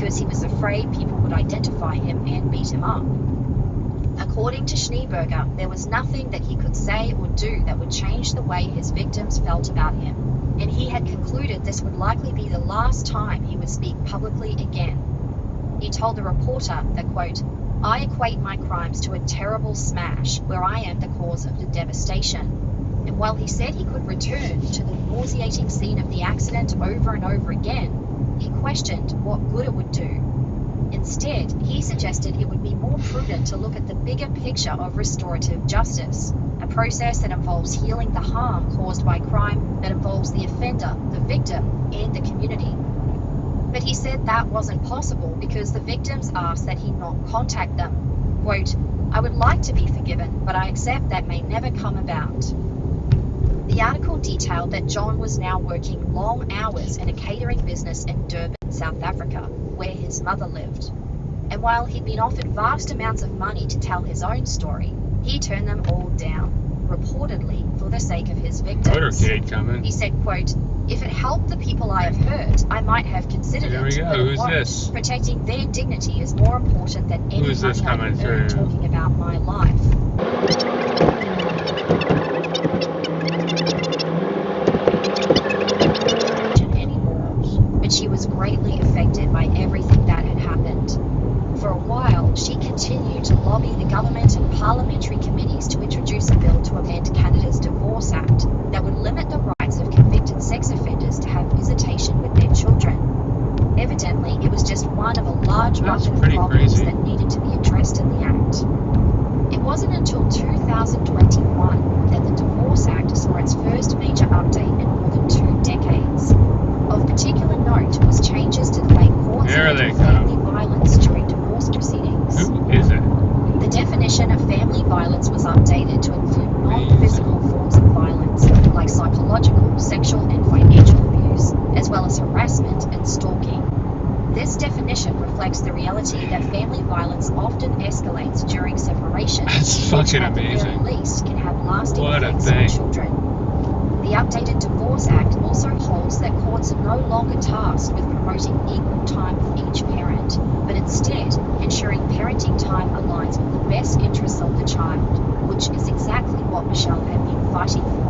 because he was afraid people would identify him and beat him up. According to Schneeberger, there was nothing that he could say or do that would change the way his victims felt about him, and he had concluded this would likely be the last time he would speak publicly again. He told the reporter that, quote, "I equate my crimes to a terrible smash where I am the cause of the devastation." And while he said he could return to the nauseating scene of the accident over and over again, he questioned what good it would do. Instead, he suggested it would be more prudent to look at the bigger picture of restorative justice, a process that involves healing the harm caused by crime that involves the offender, the victim, and the community. But he said that wasn't possible because the victims asked that he not contact them. Quote, "I would like to be forgiven, but I accept that may never come about." The article detailed that John was now working long hours in a catering business in Durban, South Africa, where his mother lived. And while he'd been offered vast amounts of money to tell his own story, he turned them all down, reportedly for the sake of his victims. Motorcade coming. He said, quote, "If it helped the people I have hurt, I might have considered Here we it, go. but it Who's won't. this? Protecting their dignity is more important than any Who's this money I coming can earn through? talking about my life." But she was greatly affected by everything that had happened. For a while, she continued to lobby the government and parliamentary committees to introduce a bill to amend Canada's Divorce Act that would limit the rights of convicted sex offenders to have visitation with their children. Evidently, it was just one of a large bucket of problems that needed to be addressed in the Act. It wasn't until 2021 that the Divorce Act saw its first major update in more than 2 decades. Of particular note was changes to the way courts handle family violence during divorce proceedings. Who is it? The definition of family violence was updated to include non-physical forms of violence like psychological, sexual, and financial abuse, as well as harassment and stalking. This definition reflects the reality that family violence often escalates during separation, That's fucking amazing. At the very least can have lasting What a effects thing. on children. The updated Divorce Act also holds that courts are no longer tasked with promoting equal time for each parent, but instead ensuring parenting time aligns with the best interests of the child, which is exactly what Michelle had been fighting for.